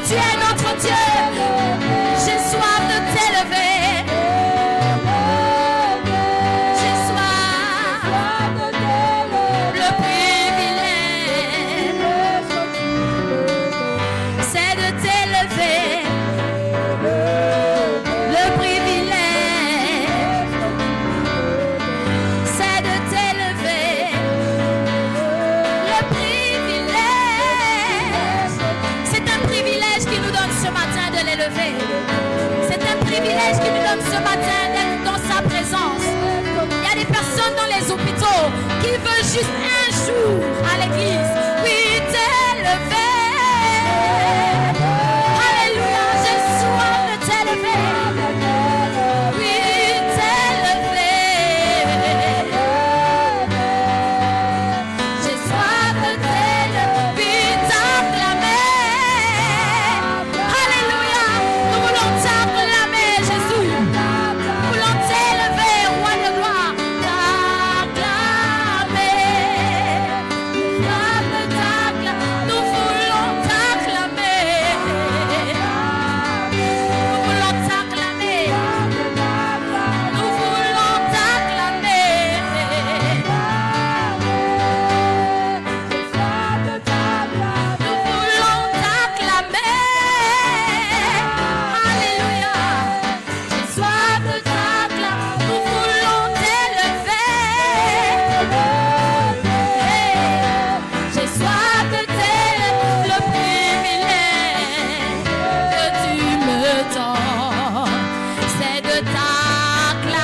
Tu es notre Dieu. J'ai soif de t'élever. J'ai soif. Le privilège, c'est de t'élever. Le privilège, c'est de t'élever. Le privilège, c'est un privilège qui nous donne ce matin de l'élever. C'est un privilège qui nous donne ce matin d'être dans sa présence. Il y a des personnes dans les hôpitaux qui veulent juste un jour à l'église. Oui, t'élever. Alléluia, j'ai soif de t'élever. Oui, t'élever. J'ai soif de t'élever. Oui, t'acclamer. Alléluia, nous voulons t'acclamer, Jésus. Nous voulons t'élever, roi de gloire. T'acclamer. Nous voulons t'acclamer. Nous voulons t'acclamer. Nous voulons t'acclamer. Nous voulons t'acclamer. Alléluia. J'ai soif de t'acclamer. Nous voulons t'élever. J'ai soif de t'élever. Le privilège que tu me donnes, c'est de t'acclamer.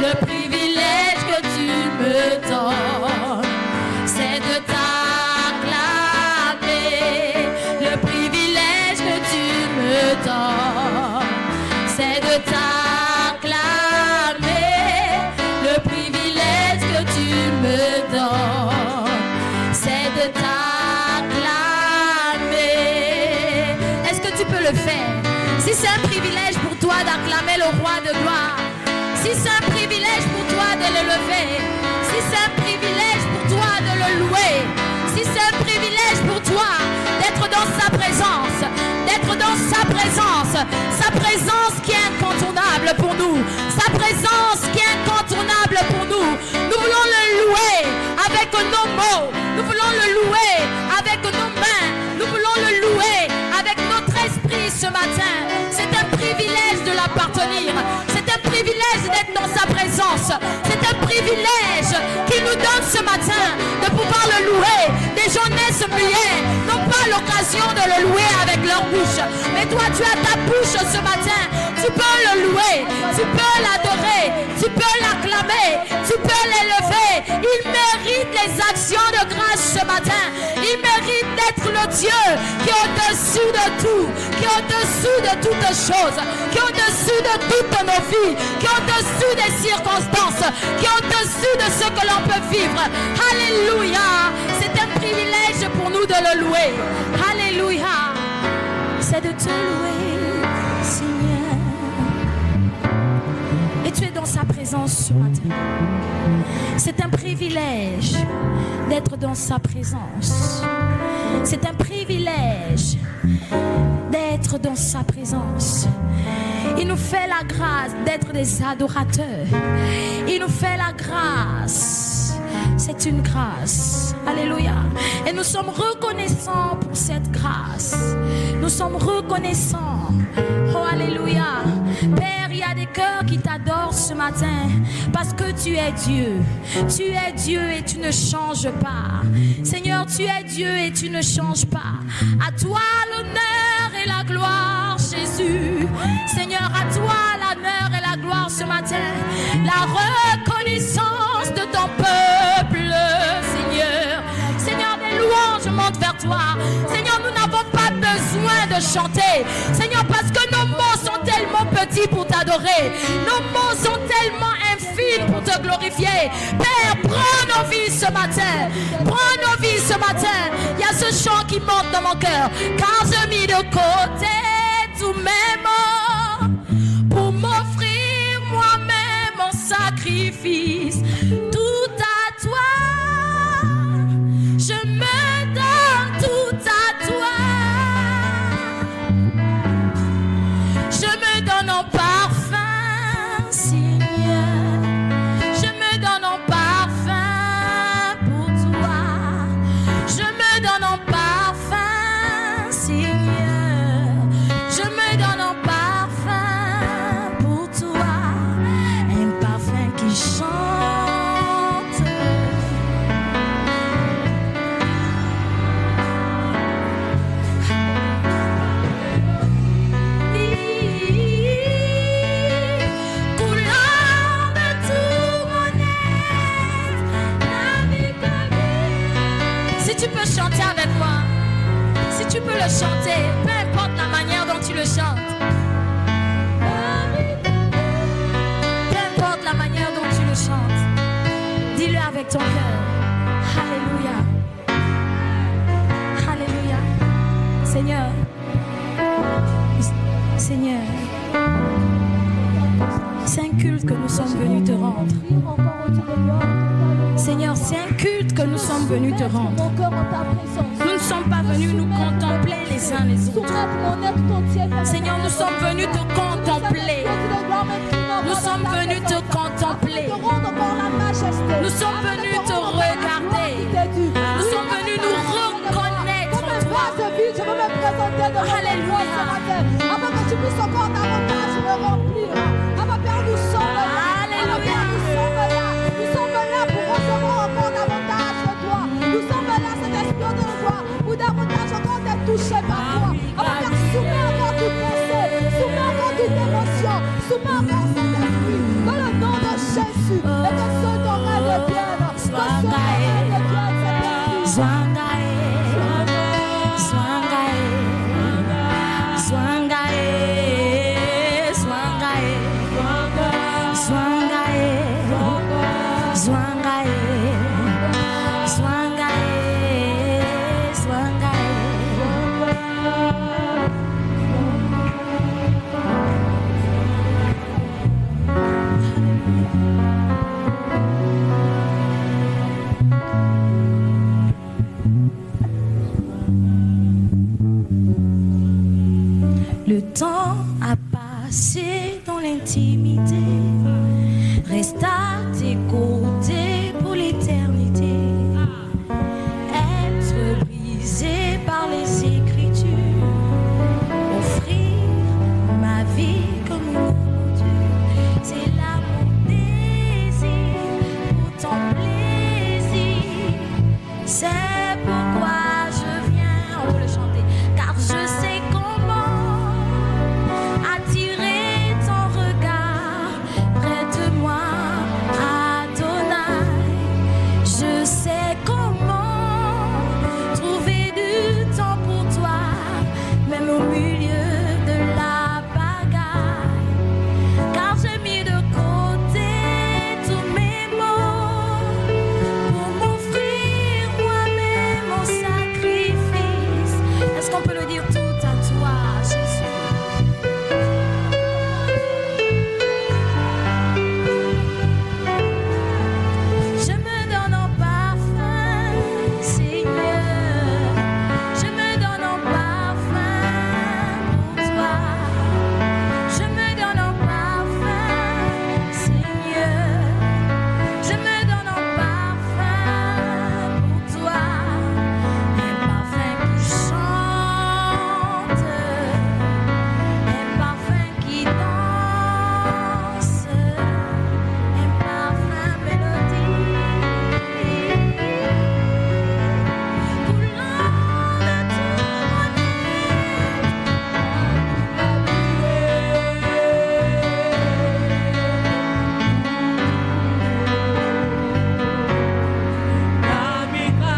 Le privilège que tu me donnes, c'est de t'acclamer. Le privilège que tu me donnes, c'est de t'acclamer. Le privilège que tu me donnes, c'est de t'acclamer. Est-ce que tu peux le faire? Si c'est un privilège pour toi d'acclamer le roi de gloire, si c'est un privilège pour toi de le lever, si c'est un privilège pour toi de le louer, si c'est un privilège pour toi d'être dans sa présence, sa présence qui est incontournable pour nous, sa présence qui est incontournable pour nous. Nous voulons le louer avec nos mots, nous voulons le louer avec nos mains, nous voulons le louer avec notre esprit ce matin. C'est un privilège de l'appartenir, c'est un privilège d'être dans sa présence, c'est un privilège qu'il nous donne ce matin de pouvoir le louer. Des gens naissent muets, n'ont pas l'occasion de le louer avec leur bouche, mais toi tu as ta bouche ce matin, tu peux le louer, tu peux l'adorer, tu peux l'acclamer, tu peux l'élever. Il mérite les actions de grâce ce matin, il mérite d'être le Dieu qui est au-dessus de tout, qui est au-dessus de toutes choses, qui est au-dessus de toutes nos vies, qui est au-dessus des circonstances, qui est au-dessus de ce que l'on peut vivre. Alléluia, c'est un privilège pour nous de le louer. Alléluia, c'est de te louer, Seigneur. Et tu es dans sa présence ce matin. C'est un privilège d'être dans sa présence. C'est un privilège d'être dans sa présence. Il nous fait la grâce d'être des adorateurs. Il nous fait la grâce. C'est une grâce. Alléluia. Et nous sommes reconnaissants pour cette grâce. Nous sommes reconnaissants. Oh, alléluia. Père, il y a des cœurs qui t'adorent ce matin parce que tu es Dieu. Tu es Dieu et tu ne changes pas. Seigneur, tu es Dieu et tu ne changes pas. À toi l'honneur et la gloire, Jésus. Seigneur, à toi l'honneur et la gloire ce matin. La reconnaissance de ton peuple, Seigneur. Seigneur, des louanges montent vers toi. Seigneur, nous n'avons pas besoin de chanter. Seigneur, parce que nos mots sont tellement petits pour t'adorer. Nos mots sont tellement infimes pour te glorifier. Père, prends nos vies ce matin. Prends nos vies ce matin. Il y a ce chant qui monte dans mon cœur. Car je mis de côté tous mes mots pour m'offrir moi-même en sacrifice. Tout à toi, je me donne tout à toi. tu peux le chanter, peu importe la manière dont tu le chantes. Peu importe la manière dont tu le chantes. Dis-le avec ton cœur. Alléluia. Alléluia. Seigneur. Seigneur. C'est un culte que nous sommes venus te rendre. Seigneur, c'est un culte que nous sommes venus te rendre. Nous ne sommes pas venus nous contempler les uns les autres. Seigneur, nous sommes venus te contempler. Nous sommes venus te contempler. Nous sommes venus te regarder. Nous sommes venus nous reconnaître en toi. Alléluia. Afin que tu puisses encore davantage me remplir. Père, nous sommes là. Alléluia. Nous sommes là pour recevoir encore davantage de toi. Nous sommes là, cet esprit de joie, pour davantage encore d'être touché par toi. Père, soumets encore toute pensée, soumets encore toute émotion, soumets encore cet esprit. Dans le nom de Jésus. Et que ceux ton rêve devienne. Que ceux ton rêve devienne cet Le temps a passé dans l'intimité. Reste à tes côtés pour l'éternité. Être brisé par les Écritures. Offrir ma vie comme une aventure. C'est là mon désir pour ton plaisir. C'est pourquoi je viens, on peut le chanter, car je sais comment attirer ton regard près de moi, Adonai. Je sais comment trouver du temps pour toi, même au milieu de la bagaille. Car j'ai mis de côté tous mes mots pour m'offrir moi-même en sacrifice. Est-ce qu'on peut le dire tout à toi, Jésus? Je me donne en parfum, Seigneur. Je me donne en parfum pour toi. Je me donne en parfum, Seigneur. Je me donne en parfum pour toi. Un parfum qui chante, un parfum qui danse, un parfum mélodie. Coulant de tout mon Alléluia.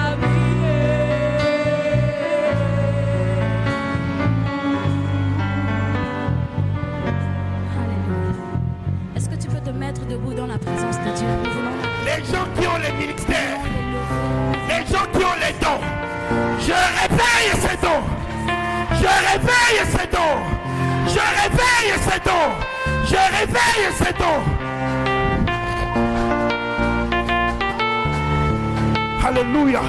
Est-ce que tu peux te mettre debout dans la présence de Dieu? Nous voulons Les gens qui ont les ministères, les les gens qui ont les dons, je réveille ces dons. Je réveille ces dons. Je réveille ces dons. Je réveille ces dons. Alléluia.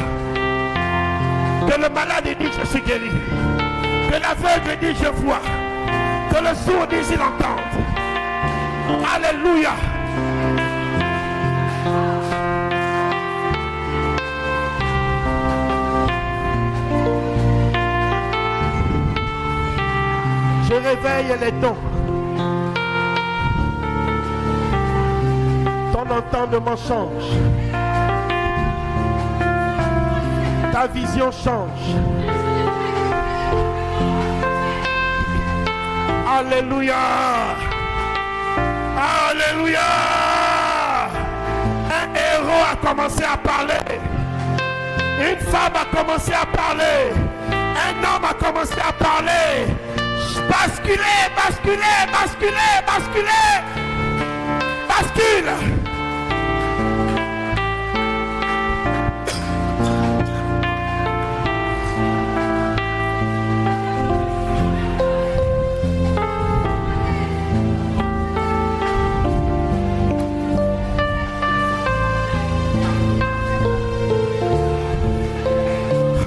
Que le malade dit je suis guéri. Que l'aveugle dit je vois. Que le sourd dit il entend. Alléluia. Je réveille les dons. Ton entendement change. Ta vision change. Alléluia. Alléluia. Un héros a commencé à parler. Une femme a commencé à parler. Un homme a commencé parler. Basculez, basculez, basculez, basculez. Bascule.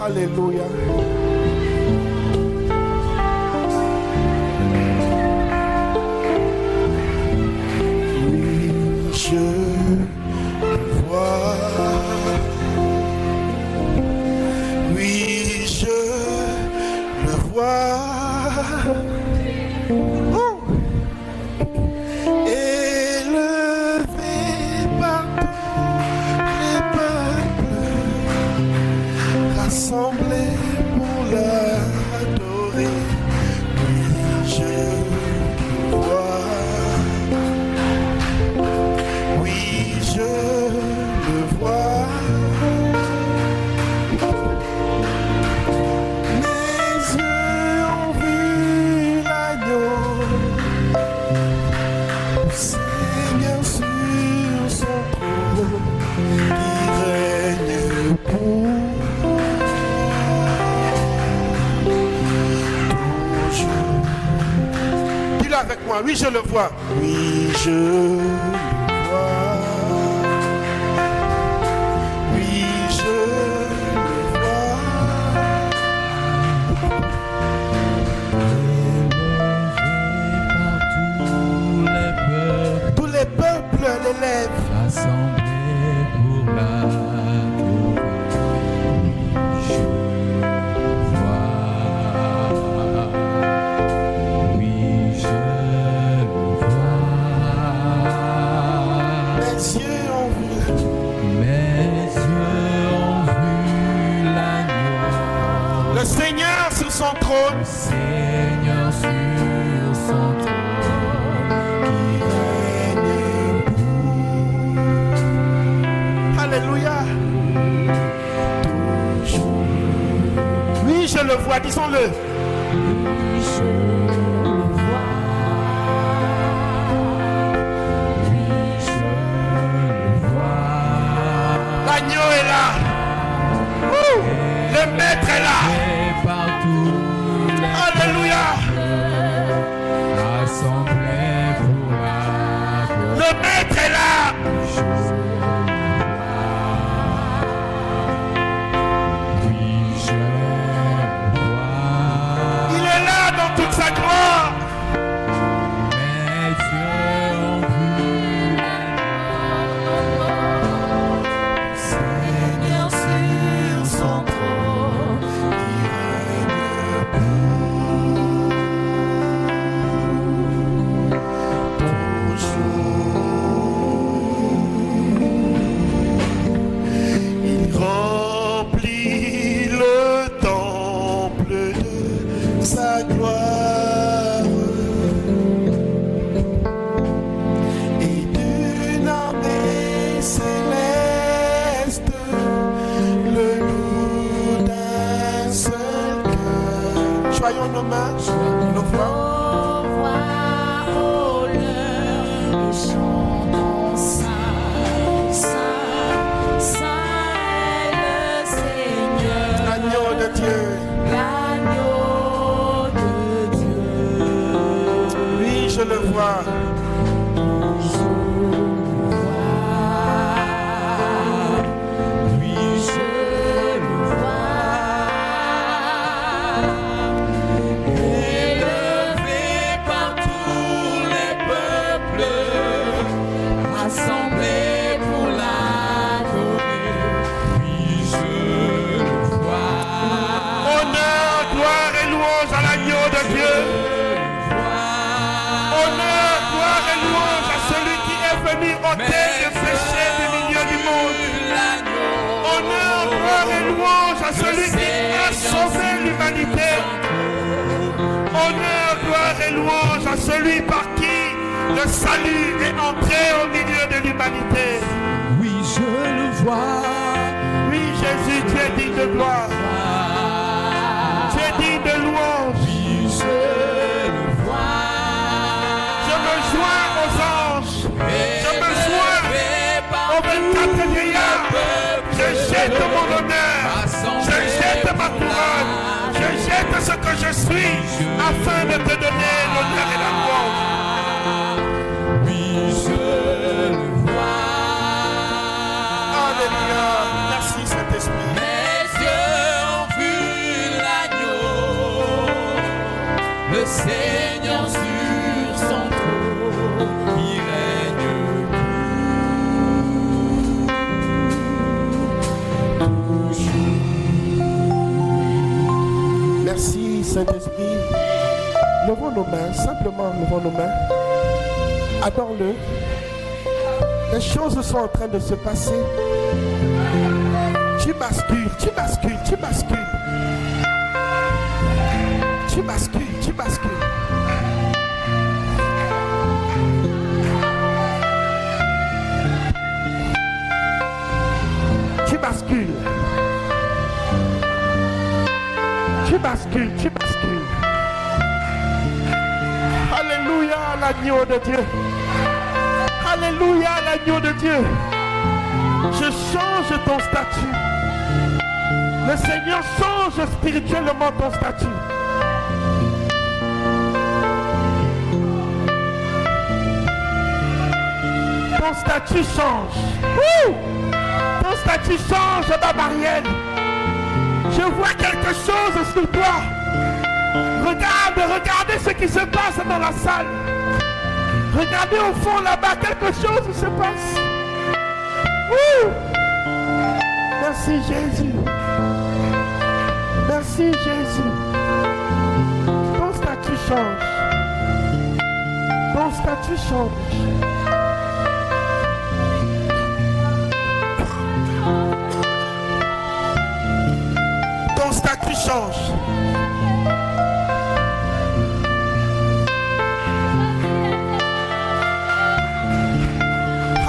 Alléluia. Oui, je vois. Oui, je le vois. Oh. Élevé par les peuples, rassemblés pour l'adorer. Oui, je le vois. Oui, je le vois. Mes yeux ont vu l'agneau, Seigneur sur son trône, qui règne pour toujours. Dis-le avec moi, oui je le vois. Oui je le vois. Oui je le vois. Tous les peuples l'élèvent. Rassemblés pour l'adorer, je vois. Oui, je vois. Mes yeux ont vu. Mes yeux ont vu l'agneau, Le Seigneur sur son trône. le Seigneur sur son trône, qui règne Alléluia. Oui, je le vois, disons-le. L'agneau est là. Ouh, le maître est là. Et partout les Alléluia. rassemblés pour l'adorer, Le maître est là. oui, je vois. Il est là dans toute sa gloire. Mes yeux ont vu l'agneau, Seigneur sur son trône, qui règne Il remplit le temple de sa gloire et d'une armée céleste, le loup d'un seul cœur. Joyons nos mains, nos voix. Agneau de Dieu. Oui, je le vois. oui, je le vois. Élevé par tous les peuples, rassemblés pour l'adorer, oui, je le vois. Honneur, gloire et louange à l'agneau de Dieu. Honneur, gloire et louange à celui qui est venu ôter le péché du milieu du monde. Honneur, gloire et louange à celui qui a sauvé l'humanité. Honneur, gloire et louange à celui par qui le salut est entré au milieu de l'humanité. Oui, je le vois. Oui, Jésus, tu es digne de gloire. Tu es digne de louange. Oui, jette mon honneur, je jette ma couronne, je jette ce que je suis afin de te donner l'honneur et la gloire. Oui, je le vois. Alléluia. Merci Saint-Esprit. Mes yeux ont vu l'agneau, le Seigneur sur son trône, qui règne toujours. Merci Saint-Esprit. Levons nos mains, simplement levons nos mains. Adore-le. Les choses sont en train de se passer. Tu bascules, tu bascules, tu bascules. Tu bascules, tu bascules. Tu bascules. Tu bascules, tu bascules. Alléluia, l'agneau de Dieu. Alléluia, l'agneau de Dieu. Je change ton statut. Le Seigneur change spirituellement ton statut. Ton statut change. Ouh! Ton statut change, Babarienne. Je vois quelque chose sur toi. Regardez ce qui se passe dans la salle. Regardez au fond là-bas, quelque chose se passe. Ouh! Merci Jésus. Merci Jésus. Ton statut change. Ton statut change. Ton statut change.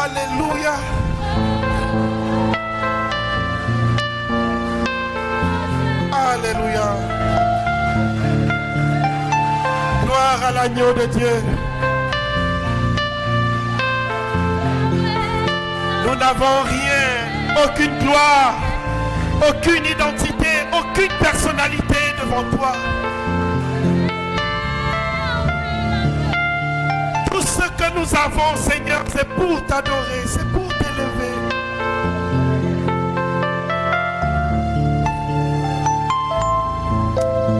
Alléluia. Alléluia. Gloire à l'agneau de Dieu. Nous n'avons rien, aucune gloire, aucune identité, aucune personnalité devant toi. Tout ce que nous avons, Seigneur, c'est pour t'adorer, c'est pour t'élever.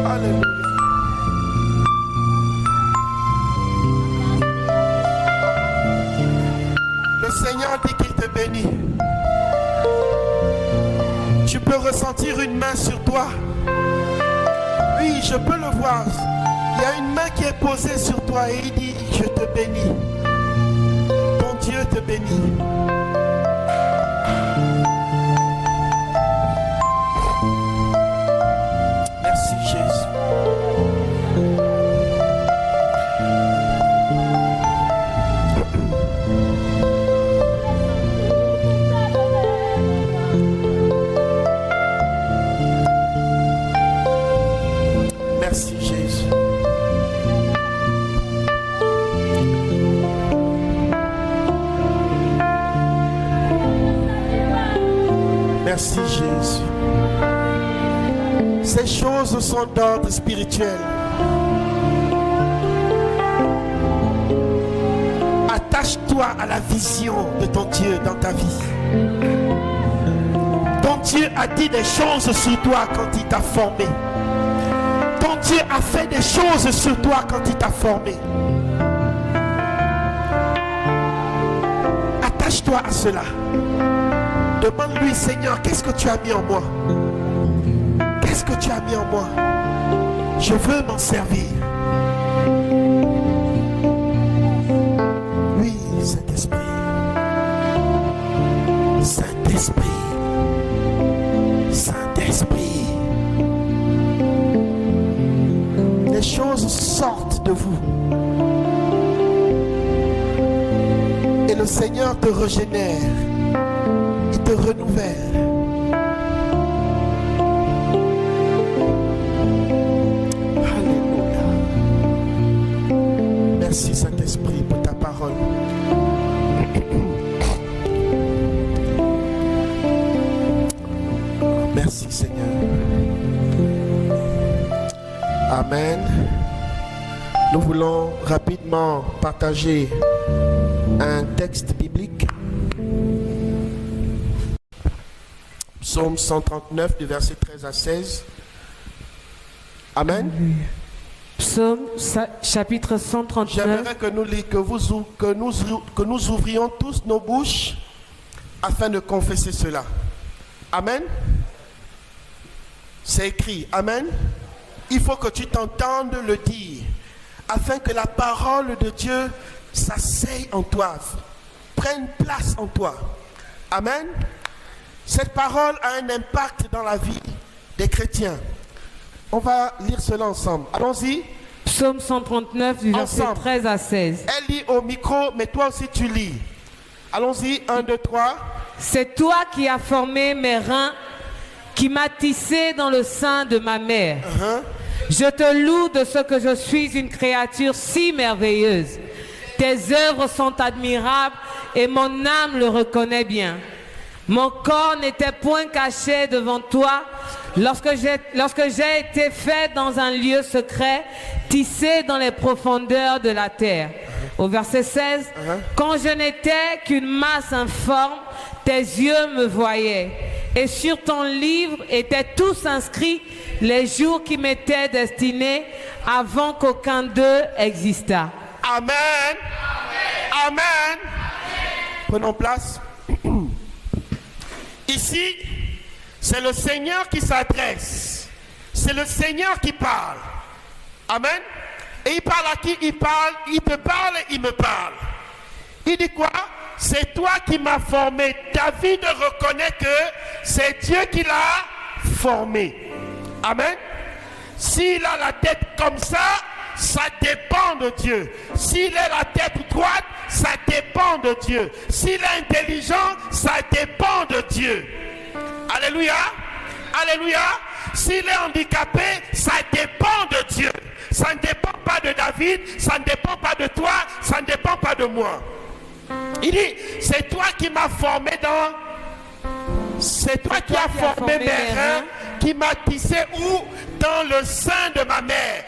Alléluia. Le Seigneur dit qu'il te bénit. Tu peux ressentir une main sur toi. Oui, je peux le voir. Il y a une main qui est posée sur toi et il dit, je te bénis. Ton Dieu te bénit. Merci Jésus. Merci Jésus. Merci Jésus. Ces choses sont d'ordre spirituel. Attache-toi à la vision de ton Dieu dans ta vie. Ton Dieu a dit des choses sur toi quand il t'a formé. Ton Dieu a fait des choses sur toi quand il t'a formé. Attache-toi à cela. Demande-lui, Seigneur, qu'est-ce que tu as mis en moi? Qu'est-ce que tu as mis en moi? Je veux m'en servir. Oui, Saint-Esprit. Saint-Esprit. Saint-Esprit. Les choses sortent de vous. Et le Seigneur te régénère. Il te renouvelle. Alléluia. Merci Saint-Esprit pour ta parole. Amen. Nous voulons rapidement partager un texte biblique. Psaume 139 du verset 13 à 16. Amen. Psaume chapitre 139. J'aimerais que nous ouvrions tous nos bouches afin de confesser cela. Amen. C'est écrit. Amen. Il faut que tu t'entendes le dire afin que la parole de Dieu s'asseye en toi, prenne place en toi. Amen. Cette parole a un impact dans la vie des chrétiens. On va lire cela ensemble. Allons-y. Psaume 139 du verset 13 à 16. Elle lit au micro, mais toi aussi tu lis. Allons-y, 1, 2, 3. C'est toi qui as formé mes reins, qui m'as tissé dans le sein de ma mère. Je te loue de ce que je suis une créature si merveilleuse. Tes œuvres sont admirables et mon âme le reconnaît bien. Mon corps n'était point caché devant toi lorsque j'ai été fait dans un lieu secret, tissé dans les profondeurs de la terre. Au verset 16, quand je n'étais qu'une masse informe, tes yeux me voyaient. Et sur ton livre étaient tous inscrits les jours qui m'étaient destinés avant qu'aucun d'eux existât. Amen. Amen. Prenons place. Ici, c'est le Seigneur qui s'adresse. C'est le Seigneur qui parle. Amen. Et il parle à qui? Il parle, il te parle et il me parle. Il dit quoi? C'est toi qui m'as formé. David reconnaît que c'est Dieu qui l'a formé. Amen. S'il a la tête comme ça dépend de Dieu. S'il a la tête droite, ça dépend de Dieu. S'il est intelligent, ça dépend de Dieu. Alléluia. Alléluia. S'il est handicapé, ça dépend de Dieu. Ça ne dépend pas de David, ça ne dépend pas de toi, ça ne dépend pas de moi. Il dit, c'est toi qui m'as formé c'est toi qui as formé mes reins, qui m'a tissé où? Dans le sein de ma mère.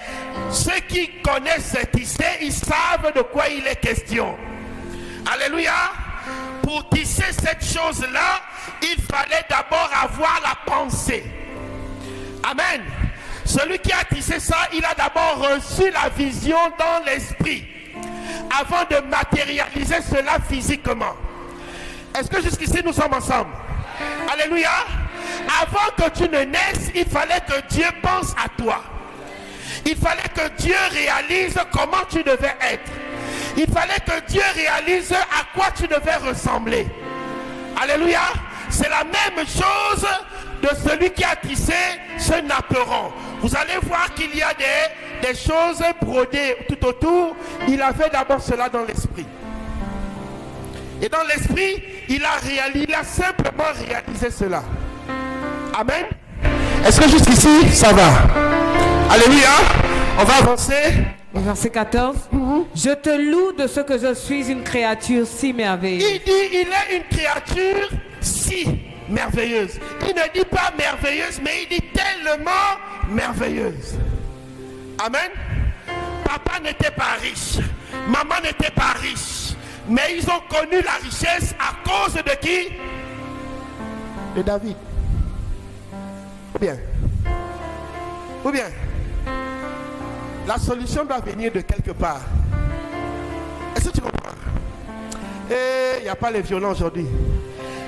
Ceux qui connaissent ce tissé, ils savent de quoi il est question. Alléluia. Pour tisser cette chose-là, il fallait d'abord avoir la pensée. Amen. Celui qui a tissé ça, il a d'abord reçu la vision dans l'esprit avant de matérialiser cela physiquement. Est-ce que jusqu'ici nous sommes ensemble? Alléluia. Avant que tu ne naisses, il fallait que Dieu pense à toi. Il fallait que Dieu réalise comment tu devais être. Il fallait que Dieu réalise à quoi tu devais ressembler. Alléluia. C'est la même chose de celui qui a tissé ce napperon. Vous allez voir qu'il y a des choses brodées tout autour. Il a fait d'abord cela dans l'esprit. Et dans l'esprit, il a simplement réalisé cela. Amen. Est-ce que jusqu'ici, ça va? Alléluia. On va avancer. Au verset 14. Je te loue de ce que je suis une créature si merveilleuse. Il dit, il est une créature si merveilleuse. Il ne dit pas merveilleuse, mais il dit tellement merveilleuse. Amen. Papa n'était pas riche. Maman n'était pas riche. Mais ils ont connu la richesse à cause de qui? De David. Ou bien, la solution doit venir de quelque part. Est-ce que tu comprends? Et il n'y a pas les violents aujourd'hui.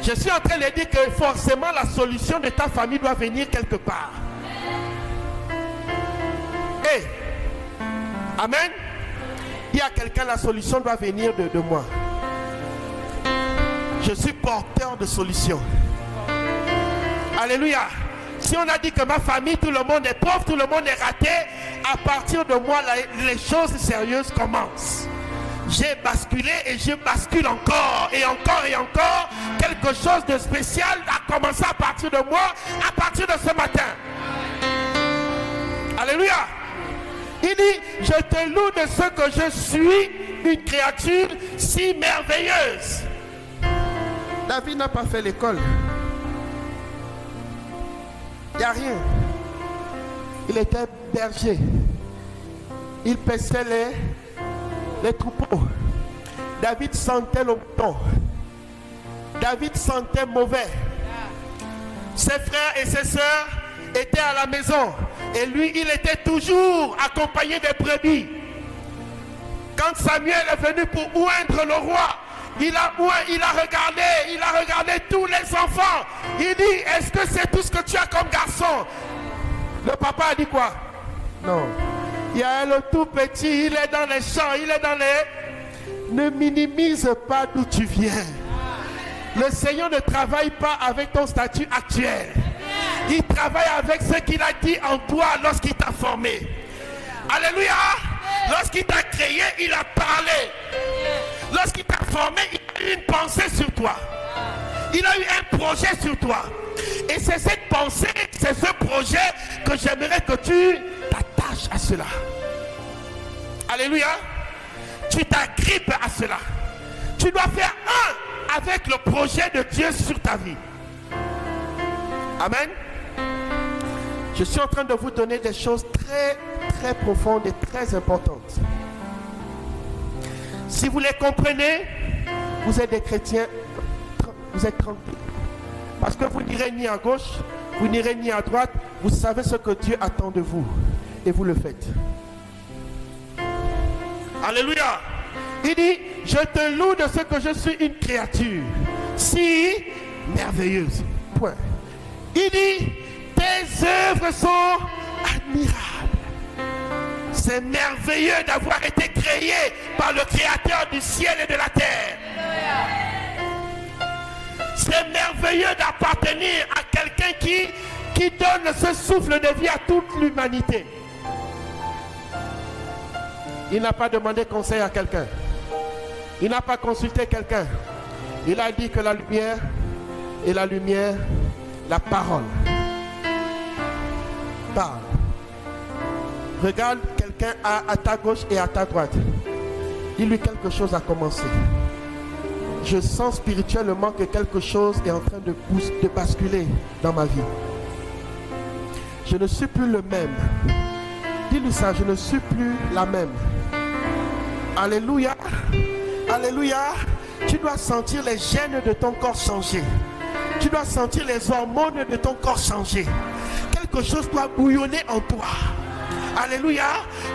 Je suis en train de dire que forcément la solution de ta famille doit venir quelque part. Amen. Il y a quelqu'un, la solution doit venir de moi. Je suis porteur de solution. Alléluia. Si on a dit que ma famille, tout le monde est pauvre, tout le monde est raté, à partir de moi, les choses sérieuses commencent. J'ai basculé et je bascule encore et encore et encore. Quelque chose de spécial a commencé à partir de moi, à partir de ce matin. Alléluia. Il dit, je te loue de ce que je suis une créature si merveilleuse. David n'a pas fait l'école. Il n'y a rien. Il était berger. Il paissait les troupeaux. David sentait le mouton. David sentait mauvais. Ses frères et ses sœurs étaient à la maison. Et lui, il était toujours accompagné des brebis. Quand Samuel est venu pour oindre le roi, il a regardé tous les enfants. Il dit, est-ce que c'est tout ce que tu as comme garçon? Le papa a dit quoi? Non. Il y a le tout petit, il est dans les champs, il est dans les... Ne minimise pas d'où tu viens. Le Seigneur ne travaille pas avec ton statut actuel. Il travaille avec ce qu'il a dit en toi lorsqu'il t'a formé. Alléluia. Lorsqu'il t'a créé, il a parlé. Lorsqu'il t'a formé, il a eu une pensée sur toi. Il a eu un projet sur toi. Et c'est cette pensée, c'est ce projet que j'aimerais que tu t'attaches à cela. Alléluia. Tu t'agrippes à cela. Tu dois faire un avec le projet de Dieu sur ta vie. Amen. Je suis en train de vous donner des choses très, très profondes et très importantes. Si vous les comprenez, vous êtes des chrétiens, vous êtes tranquilles. Parce que vous n'irez ni à gauche, vous n'irez ni à droite, vous savez ce que Dieu attend de vous. Et vous le faites. Alléluia. Il dit, je te loue de ce que je suis une créature si merveilleuse. Point. Il dit, tes œuvres sont admirables. C'est merveilleux d'avoir été créé par le Créateur du ciel et de la terre. C'est merveilleux d'appartenir à quelqu'un qui donne ce souffle de vie à toute l'humanité. Il n'a pas demandé conseil à quelqu'un. Il n'a pas consulté quelqu'un. Il a dit que la lumière et la lumière, la parole, parle. Regarde quelqu'un à ta gauche et à ta droite. Dis-lui quelque chose a commencé. Je sens spirituellement que quelque chose est en train de basculer dans ma vie. Je ne suis plus le même. Dis-lui ça, je ne suis plus la même. Alléluia. Alléluia. Tu dois sentir les gènes de ton corps changer. Tu dois sentir les hormones de ton corps changer. Quelque chose doit bouillonner en toi. Alléluia.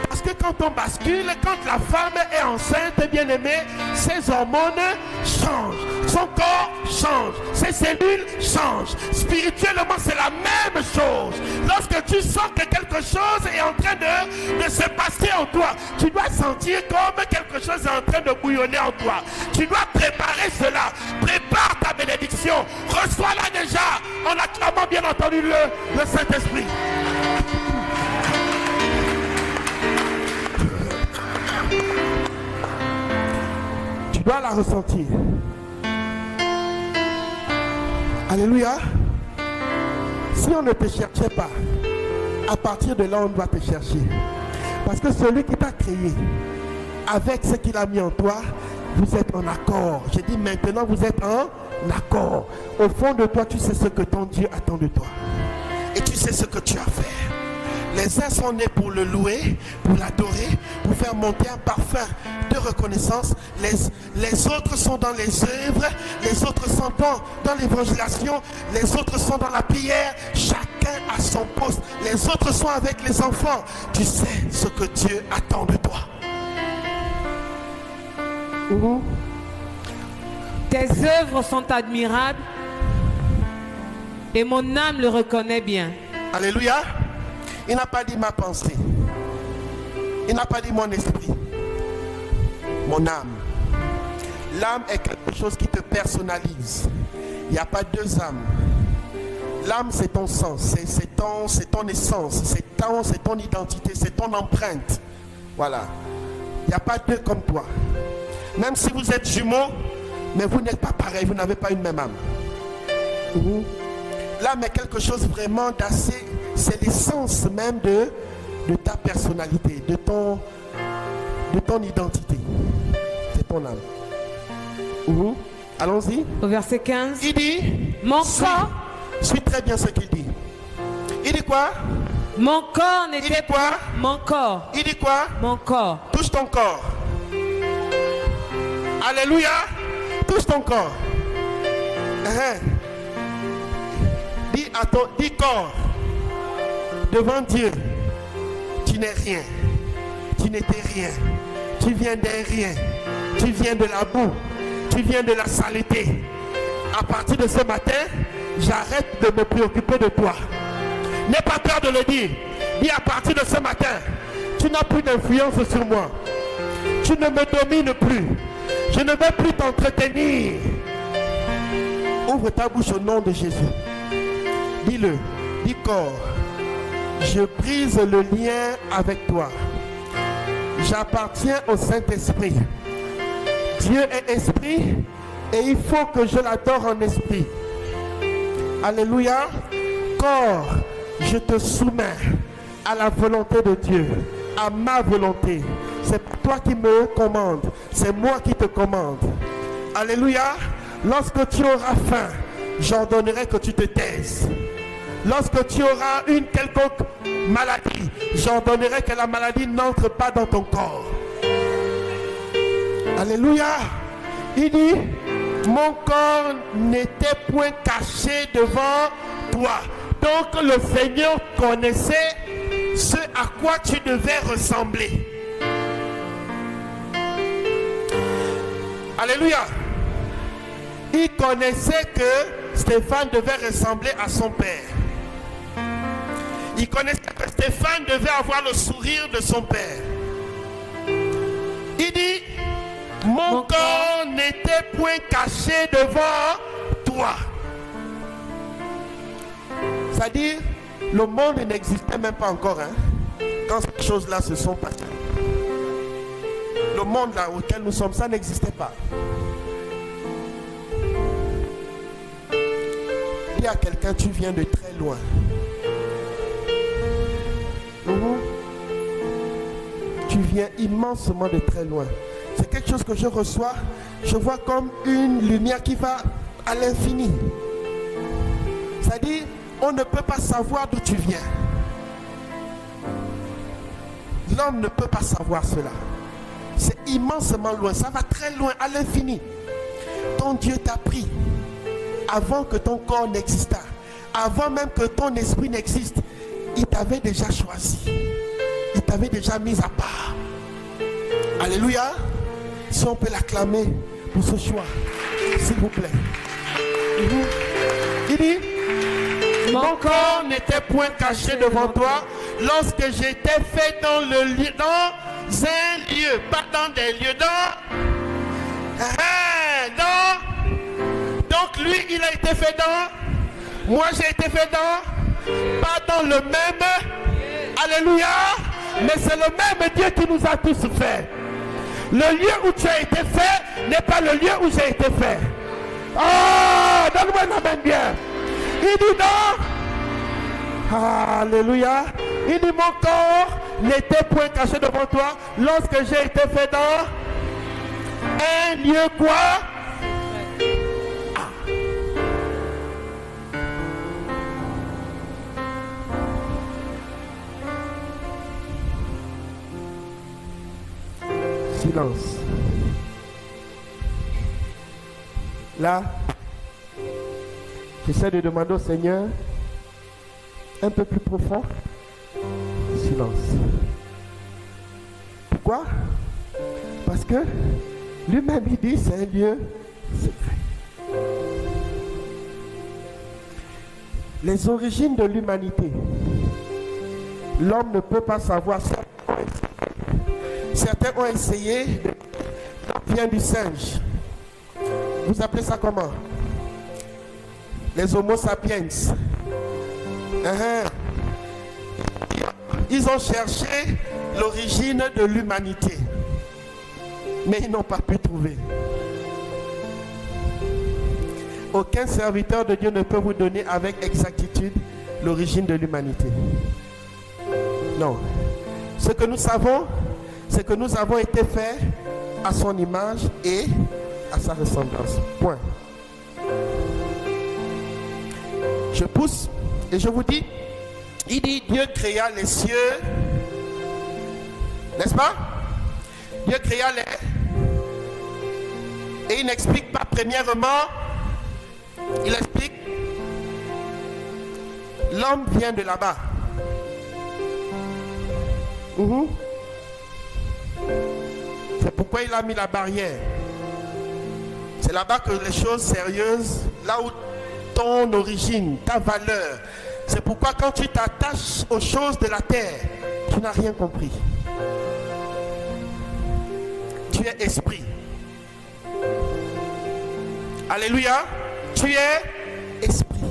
Parce que quand on bascule, quand la femme est enceinte, bien-aimée, ses hormones changent. Son corps change. Ses cellules changent. Spirituellement, c'est la même chose. Lorsque tu sens que quelque chose est en train de se passer en toi, tu dois sentir comme quelque chose est en train de bouillonner en toi. Tu dois préparer cela. Prépare ta bénédiction. Reçois-la déjà en acclamant bien entendu le Saint-Esprit. Tu dois la ressentir. Alléluia. Si on ne te cherchait pas, à partir de là, on doit te chercher. Parce que celui qui t'a créé, avec ce qu'il a mis en toi, vous êtes en accord. J'ai dit maintenant, vous êtes en accord. Au fond de toi, tu sais ce que ton Dieu attend de toi. Et tu sais ce que tu as fait. Les uns sont nés pour le louer, pour l'adorer, pour faire monter un parfum de reconnaissance. Les autres sont dans les œuvres, les autres sont dans l'évangélisation, les autres sont dans la prière. Chacun a son poste. Les autres sont avec les enfants. Tu sais ce que Dieu attend de toi. Tes œuvres sont admirables et mon âme le reconnaît bien. Alléluia. Il n'a pas dit ma pensée. Il n'a pas dit mon esprit. Mon âme. L'âme est quelque chose qui te personnalise. Il n'y a pas deux âmes. L'âme, c'est ton sens, c'est ton essence, c'est ton identité, c'est ton empreinte. Voilà. Il n'y a pas deux comme toi. Même si vous êtes jumeaux, mais vous n'êtes pas pareil, vous n'avez pas une même âme. L'âme est quelque chose vraiment d'assez... C'est l'essence même de ta personnalité, de ton identité. C'est ton âme. Allons-y. Au verset 15. Il dit, mon corps. Suis très bien ce qu'il dit. Il dit quoi? Mon corps Il dit n'était quoi? Mon corps. Il dit quoi? Mon corps. Touche ton corps. Alléluia. Touche ton corps. Dis corps. Devant Dieu, tu n'es rien. Tu n'étais rien. Tu viens d'un rien. Tu viens de la boue. Tu viens de la saleté. À partir de ce matin, j'arrête de me préoccuper de toi. N'aie pas peur de le dire. Dis à partir de ce matin, tu n'as plus d'influence sur moi. Tu ne me domines plus. Je ne vais plus t'entretenir. Ouvre ta bouche au nom de Jésus. Dis-le. Dis corps. Je brise le lien avec toi. J'appartiens au Saint-Esprit. Dieu est esprit et il faut que je l'adore en esprit. Alléluia. Corps, je te soumets à la volonté de Dieu, à ma volonté. C'est toi qui me commandes, c'est moi qui te commande. Alléluia. Lorsque tu auras faim, j'ordonnerai que tu te taises. Lorsque tu auras une quelconque maladie, j'ordonnerai que la maladie n'entre pas dans ton corps. Alléluia. Il dit, mon corps n'était point caché devant toi. Donc le Seigneur connaissait ce à quoi tu devais ressembler. Alléluia. Il connaissait que Stéphane devait ressembler à son père. Il connaissait que Stéphane devait avoir le sourire de son père. Il dit, mon corps n'était point caché devant toi. C'est-à-dire, le monde n'existait même pas encore, quand ces choses-là se sont passées. Le monde là auquel nous sommes, ça n'existait pas. Dis à quelqu'un, tu viens de très loin. Tu viens immensement de très loin. C'est quelque chose que je reçois. Je vois comme une lumière qui va à l'infini. C'est-à-dire, on ne peut pas savoir d'où tu viens. L'homme ne peut pas savoir cela. C'est immensement loin. Ça va très loin, à l'infini. Ton Dieu t'a pris avant que ton corps n'existât. Avant même que ton esprit n'existe. Il t'avait déjà choisi. Il t'avait déjà mis à part. Alléluia. Si on peut l'acclamer pour ce choix, s'il vous plaît. Il dit, mon corps n'était point caché devant toi lorsque j'étais fait dans un lieu, pas dans des lieux, donc lui il a été fait dans, moi j'ai été fait dans, pas dans le même, alléluia, mais c'est le même Dieu qui nous a tous fait. Le lieu où tu as été fait n'est pas le lieu où j'ai été fait. Oh, donne-moi un amen bien. Il dit non. Alléluia. Il dit mon corps n'était point caché devant toi lorsque j'ai été fait dans un lieu quoi? Silence. Là, j'essaie de demander au Seigneur un peu plus profond. Silence. Pourquoi? Parce que lui-même il dit c'est un lieu secret. Les origines de l'humanité, l'homme ne peut pas savoir ça. Certains ont essayé, vient du singe. Vous appelez ça comment? Les homo sapiens. Ils ont cherché l'origine de l'humanité. Mais ils n'ont pas pu trouver. Aucun serviteur de Dieu ne peut vous donner avec exactitude l'origine de l'humanité. Non. Ce que nous savons, c'est que nous avons été faits à son image et à sa ressemblance. Point. Je pousse et je vous dis, Il dit Dieu créa les cieux, n'est-ce pas? Dieu créa les... Et il n'explique pas premièrement, il explique, l'homme vient de là-bas. C'est pourquoi il a mis la barrière. C'est là-bas que les choses sérieuses, là où ton origine, ta valeur, c'est pourquoi quand tu t'attaches aux choses de la terre, tu n'as rien compris. Tu es esprit. Alléluia. Tu es esprit.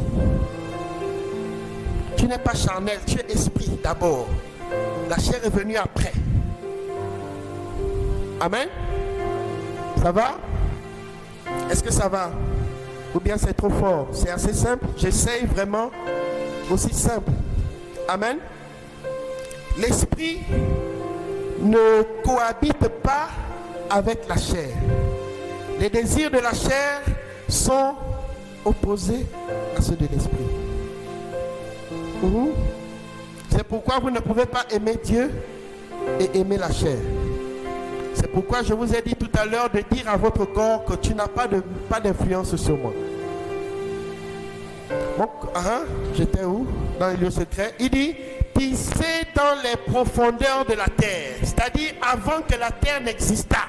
Tu n'es pas charnel, tu es esprit d'abord. La chair est venue après. Amen. Ça va? Est-ce que ça va? Ou bien c'est trop fort? C'est assez simple. J'essaye vraiment aussi simple. Amen. L'esprit ne cohabite pas avec la chair. Les désirs de la chair sont opposés à ceux de l'esprit. C'est pourquoi vous ne pouvez pas aimer Dieu et aimer la chair. C'est pourquoi je vous ai dit tout à l'heure de dire à votre corps que tu n'as pas d'influence sur moi. Donc, j'étais où? Dans les lieux secrets. Il dit, tissez dans les profondeurs de la terre. C'est-à-dire avant que la terre n'existât.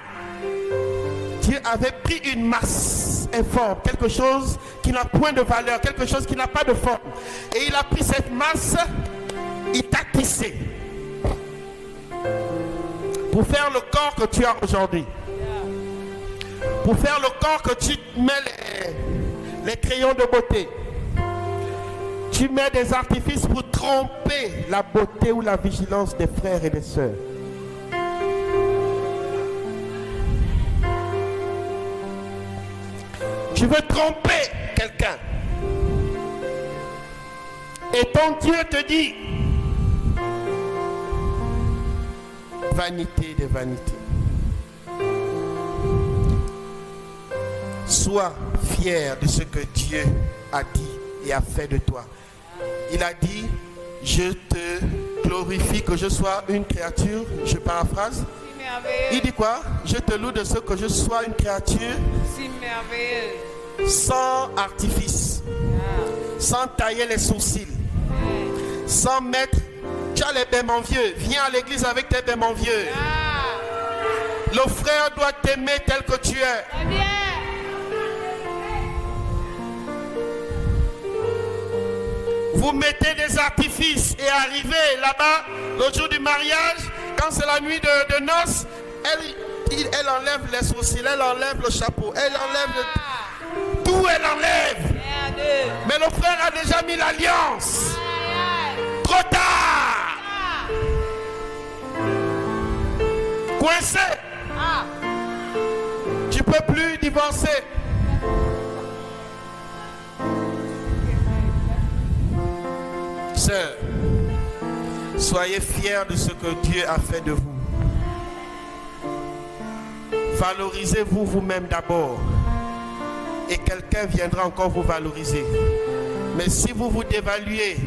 Dieu avait pris une masse informe, quelque chose qui n'a point de valeur, quelque chose qui n'a pas de forme. Et il a pris cette masse, il t'a tissé. Pour faire le corps que tu as aujourd'hui. Pour faire le corps que tu mets les crayons de beauté. Tu mets des artifices pour tromper la beauté ou la vigilance des frères et des sœurs. Tu veux tromper quelqu'un. Et ton Dieu te dit, vanité de vanité. Sois fier de ce que Dieu a dit et a fait de toi. Il a dit, je te glorifie que je sois une créature, je paraphrase. Il dit quoi? Je te loue de ce que je sois une créature Si merveilleux. sans artifice, sans tailler les sourcils, sans mettre... Tu as les bêmes envieux, viens à l'église avec tes bêmes envieux. Le frère doit t'aimer tel que tu es. Vous mettez des artifices et arrivez là-bas, le jour du mariage, quand c'est la nuit de noces, elle enlève les sourcils, elle enlève le chapeau, elle enlève tout, elle enlève. Mais le frère a déjà mis l'alliance. Trop tard. Coincé. Tu peux plus divorcer. Sœur, soyez fiers de ce que Dieu a fait de vous. Valorisez-vous vous-même d'abord. Et quelqu'un viendra encore vous valoriser. Mais si vous vous dévaluez,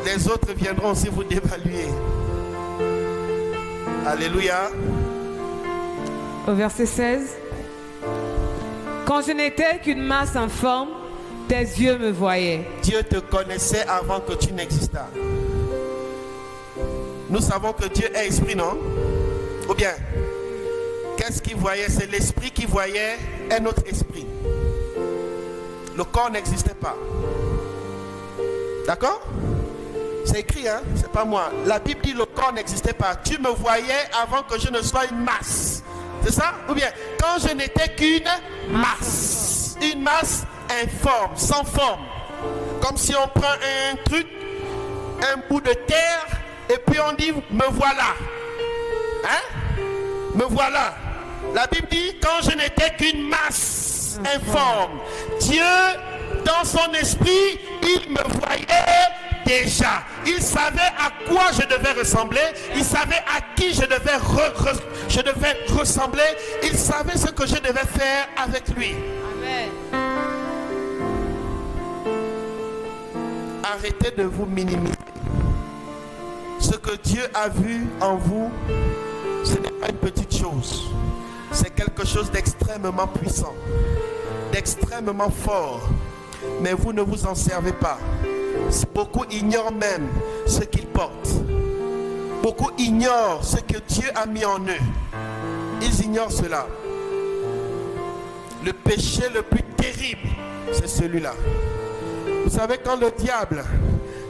les autres viendront aussi vous dévaluer. Alléluia. Au verset 16. Quand je n'étais qu'une masse informe, tes yeux me voyaient. Dieu te connaissait avant que tu n'existas. Nous savons que Dieu est esprit, non? Ou bien, qu'est-ce qu'il voyait? C'est l'esprit qui voyait un autre esprit. Le corps n'existait pas. D'accord? C'est écrit, hein? C'est pas moi. La Bible dit le corps n'existait pas. Tu me voyais avant que je ne sois une masse. C'est ça? Ou bien, quand je n'étais qu'une masse. Une masse informe, sans forme. Comme si on prend un truc, un bout de terre, et puis on dit, me voilà. Hein? Me voilà. La Bible dit, quand je n'étais qu'une masse informe, Dieu, dans son esprit, il me voyait déjà. Il savait à quoi je devais ressembler. Il savait à qui je devais ressembler. Il savait ce que je devais faire avec lui. Amen. Arrêtez de vous minimiser. que Dieu a vu en vous, ce n'est pas une petite chose. C'est quelque chose d'extrêmement puissant, d'extrêmement fort. Mais vous ne vous en servez pas. Beaucoup ignorent même ce qu'ils portent. Beaucoup ignorent ce que Dieu a mis en eux. Ils ignorent cela. Le péché le plus terrible, c'est celui-là. Vous savez, quand le diable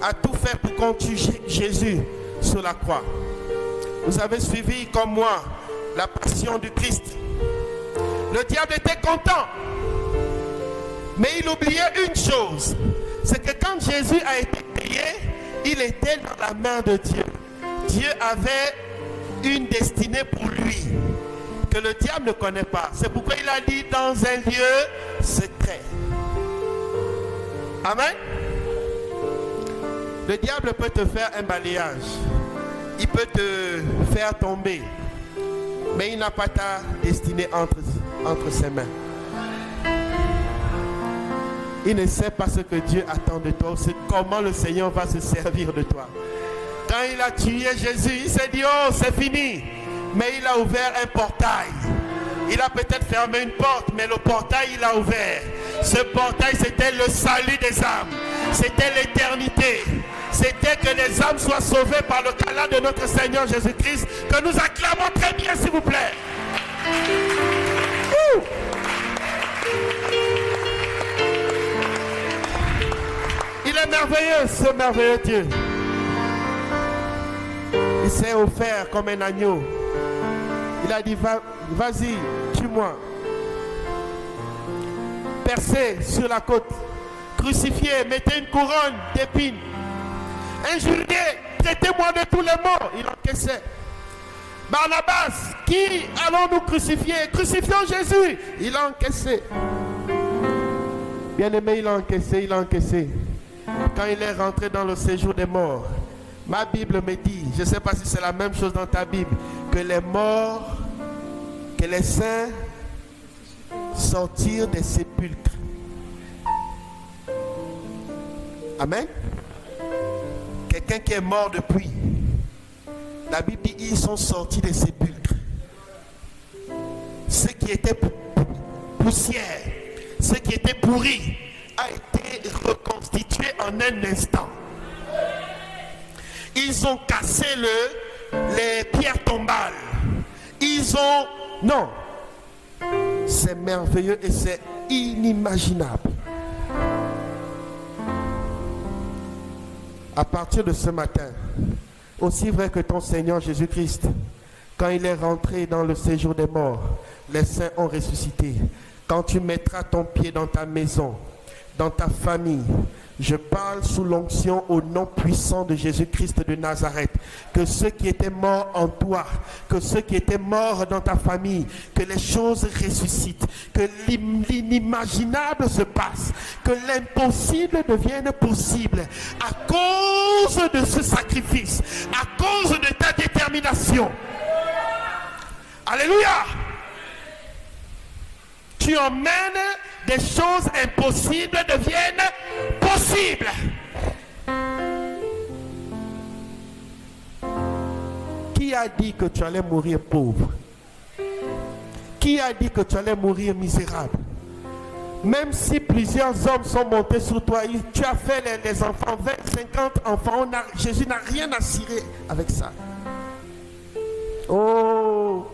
a tout fait pour qu'on tue Jésus sur la croix, vous avez suivi comme moi la passion du Christ. Le diable était content, mais il oubliait une chose, c'est que quand Jésus a été payé, il était dans la main de Dieu. Dieu avait une destinée pour lui que le diable ne connaît pas. C'est pourquoi il a dit dans un lieu secret. Amen. Le diable peut te faire un balayage. Il peut te faire tomber. Mais il n'a pas ta destinée entre ses mains. Il ne sait pas ce que Dieu attend de toi. C'est comment le Seigneur va se servir de toi. Quand il a tué Jésus, il s'est dit, oh, c'est fini. Mais il a ouvert un portail. Il a peut-être fermé une porte, mais le portail, il a ouvert. Ce portail, c'était le salut des âmes. C'était l'éternité. C'était que les âmes soient sauvées par le câlin de notre Seigneur Jésus-Christ, que nous acclamons très bien, s'il vous plaît. Il est merveilleux, ce merveilleux Dieu. Il s'est offert comme un agneau. Il a dit, vas-y, tue-moi. Percé sur la côte, crucifié, mettez une couronne d'épines. Injurié, traitez-moi de tous les maux. Il encaissait. Barnabas, qui allons-nous crucifier? Crucifions Jésus. Il a encaissé. Bien-aimé, il a encaissé, il a encaissé. Quand il est rentré dans le séjour des morts, ma Bible me dit, je ne sais pas si c'est la même chose dans ta Bible, que les morts, que les saints sortirent des sépulcres. Amen. Quelqu'un qui est mort depuis, la Bible dit, ils sont sortis des sépulcres. Ce qui était poussière, ce qui était pourri, a été reconstitué en un instant. Ils ont cassé les pierres tombales. Ils ont... Non. C'est merveilleux et c'est inimaginable. À partir de ce matin, aussi vrai que ton Seigneur Jésus-Christ, quand il est rentré dans le séjour des morts, les saints ont ressuscité. Quand tu mettras ton pied dans ta maison, dans ta famille, je parle sous l'onction au nom puissant de Jésus-Christ de Nazareth, que ceux qui étaient morts en toi, que ceux qui étaient morts dans ta famille, que les choses ressuscitent, que l'inimaginable se passe, que l'impossible devienne possible à cause de ce sacrifice, à cause de ta détermination. Alléluia! Tu emmènes des choses impossibles deviennent possibles. Qui a dit que tu allais mourir pauvre? Qui a dit que tu allais mourir misérable? Même si plusieurs hommes sont montés sur toi, tu as fait les enfants, 20, 50 enfants, Jésus n'a rien à cirer avec ça. Oh,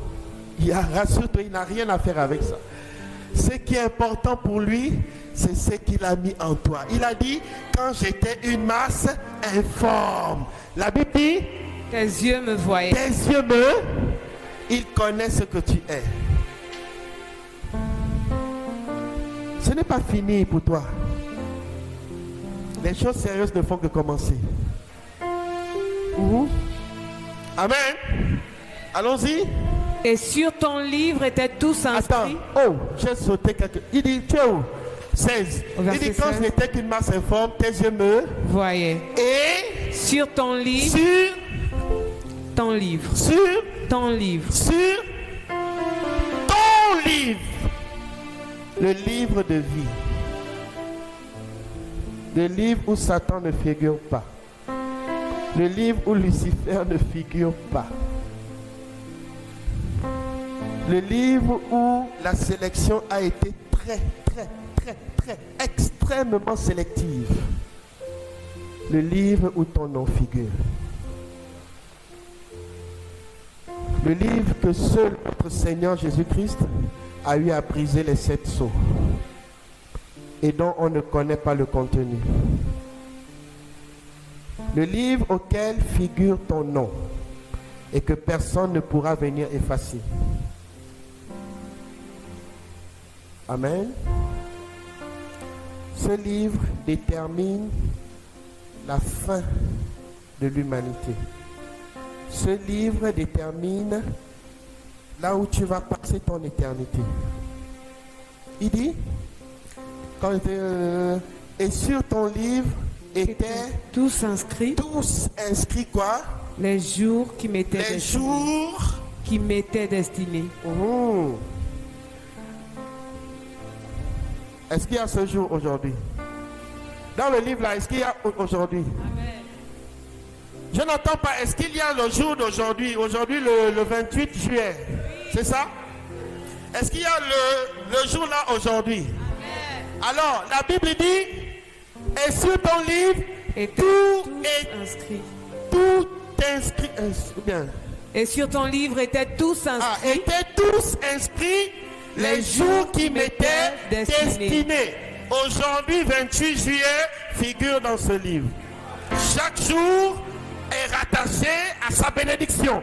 rassure-toi, il n'a rien à faire avec ça. Ce qui est important pour lui, c'est ce qu'il a mis en toi. Il a dit, quand j'étais une masse informe. La Bible dit, tes yeux me voyaient. Tes yeux il connaît ce que tu es. Ce n'est pas fini pour toi. Les choses sérieuses ne font que commencer. Amen. Allons-y. Et sur ton livre étaient tous inscrits. Attends, oh, j'ai sauté quelque... Il dit, tu es où? 16. Il dit, quand je n'étais qu'une masse informe, tes yeux me voyaient. Et sur ton livre. Sur ton livre. Sur ton livre. Sur ton livre. Le livre de vie. Le livre où Satan ne figure pas. Le livre où Lucifer ne figure pas. Le livre où la sélection a été très extrêmement sélective. Le livre où ton nom figure. Le livre que seul notre Seigneur Jésus-Christ a eu à briser les 7 sceaux et dont on ne connaît pas le contenu. Le livre auquel figure ton nom et que personne ne pourra venir effacer. Amen. Ce livre détermine la fin de l'humanité. Ce livre détermine là où tu vas passer ton éternité. Il dit, et sur ton livre étaient tous inscrits quoi? Les jours qui m'étaient destinés. Oh. Est-ce qu'il y a ce jour aujourd'hui? Dans le livre là, est-ce qu'il y a aujourd'hui? Amen. Je n'entends pas, est-ce qu'il y a le jour d'aujourd'hui? Aujourd'hui le 28 juillet. Oui. C'est ça? Est-ce qu'il y a le jour là aujourd'hui? Amen. Alors, la Bible dit, et sur ton livre, et tout inscrit. Bien. Et sur ton livre étaient tous inscrits. Étaient tous inscrits les jours qui m'étaient destinés. Aujourd'hui, 28 juillet, figure dans ce livre. Chaque jour est rattaché à sa bénédiction.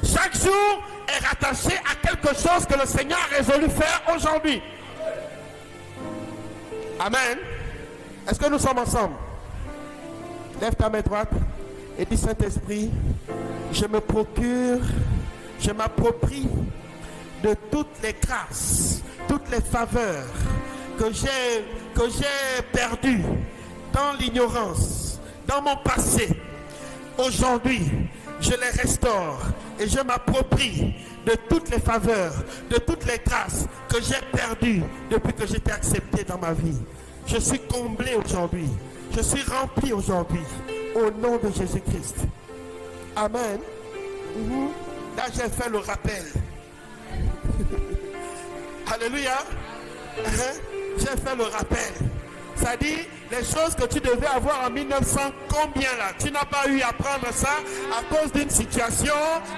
Chaque jour est rattaché à quelque chose que le Seigneur a résolu faire aujourd'hui. Amen. Est-ce que nous sommes ensemble? Lève ta main droite et dis, Saint-Esprit, je m'approprie de toutes les grâces, toutes les faveurs que j'ai perdues dans l'ignorance, dans mon passé. Aujourd'hui, je les restaure et je m'approprie de toutes les faveurs, de toutes les grâces que j'ai perdues depuis que j'étais accepté dans ma vie. Je suis comblé aujourd'hui. Je suis rempli aujourd'hui au nom de Jésus-Christ. Amen. Là, j'ai fait le rappel. Alléluia. J'ai fait le rappel. Ça dit les choses que tu devais avoir en 1900, combien là? Tu n'as pas eu à prendre ça à cause d'une situation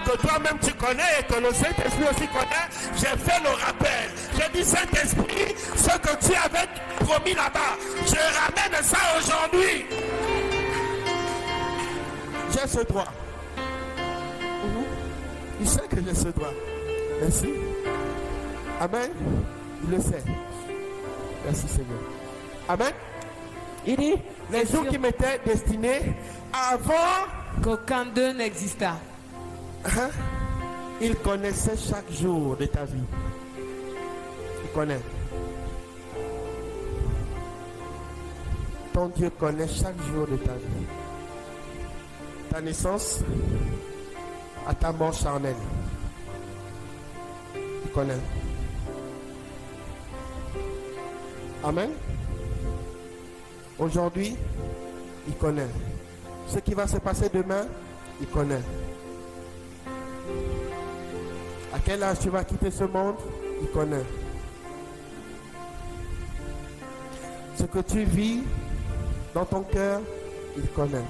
que toi-même tu connais et que le Saint-Esprit aussi connaît. J'ai fait le rappel. J'ai dit, Saint-Esprit, ce que tu avais promis là-bas, je ramène ça aujourd'hui. J'ai ce droit. Il sait que j'ai ce droit. Merci. Amen. Il le sait. Merci Seigneur. Amen. Il dit, les jours qui m'étaient destinés avant qu'aucun d'eux n'exista. Il connaissait chaque jour de ta vie. Il connaît. Ton Dieu connaît chaque jour de ta vie. Ta naissance à ta mort charnelle. Il connaît. Amen. Aujourd'hui, il connaît. Ce qui va se passer demain, il connaît. À quel âge tu vas quitter ce monde, il connaît. Ce que tu vis dans ton cœur, il connaît.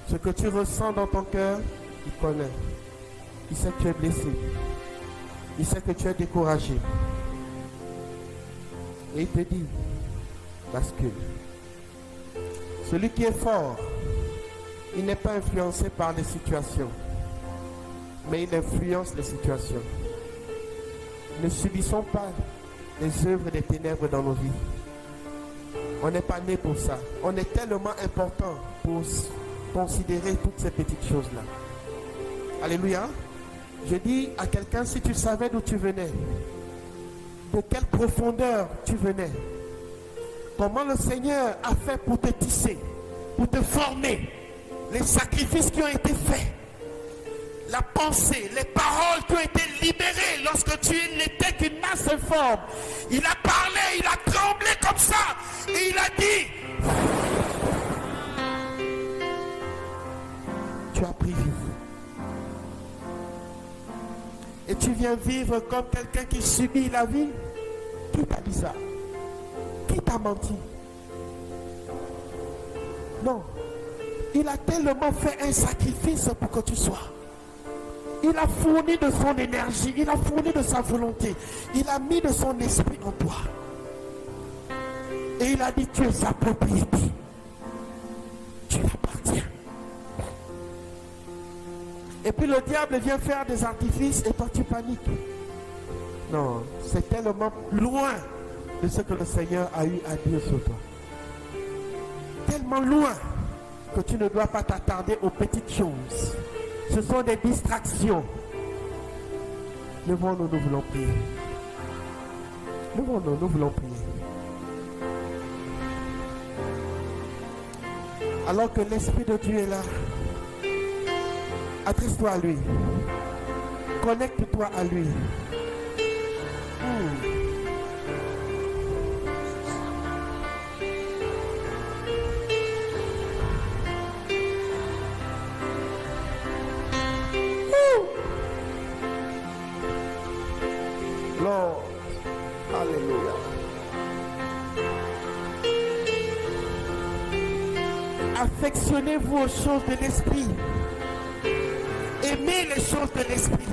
Ce que tu ressens dans ton cœur, il connaît. Il sait que tu es blessé. Il sait que tu es découragé. Et il te dit, bascule. Celui qui est fort, il n'est pas influencé par les situations, mais il influence les situations. Ne subissons pas les œuvres des ténèbres dans nos vies. On n'est pas né pour ça. On est tellement important pour considérer toutes ces petites choses-là. Alléluia. Je dis à quelqu'un, si tu savais d'où tu venais, de quelle profondeur tu venais, comment le Seigneur a fait pour te tisser, pour te former, les sacrifices qui ont été faits, la pensée, les paroles qui ont été libérées lorsque tu n'étais qu'une masse informe. Il a parlé, il a tremblé comme ça et il a dit, Et tu viens vivre comme quelqu'un qui subit la vie. Qui t'a dit ça? Qui t'a menti? Non. Il a tellement fait un sacrifice pour que tu sois. Il a fourni de son énergie, il a fourni de sa volonté, il a mis de son esprit en toi. Et il a dit, tu es sa propriété. Tu l'appartiens. Et puis le diable vient faire des artifices et toi tu paniques. Non, c'est tellement loin de ce que le Seigneur a eu à dire sur toi. Tellement loin que tu ne dois pas t'attarder aux petites choses. Ce sont des distractions. Levons-nous, nous voulons prier. Levons-nous, nous voulons prier. Alors que l'Esprit de Dieu est là, adresse-toi à lui. Connecte-toi à lui. Lord, alléluia. Affectionnez-vous aux choses de l'esprit. Aimez les choses de l'esprit.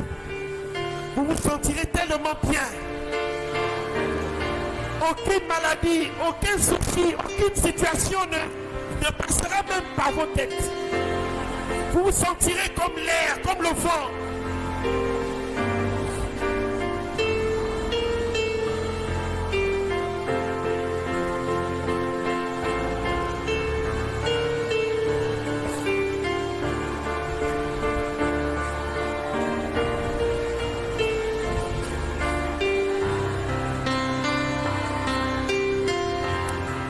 Vous vous sentirez tellement bien. Aucune maladie, aucun souci, aucune situation ne passera même par vos têtes. Vous vous sentirez comme l'air, comme le vent.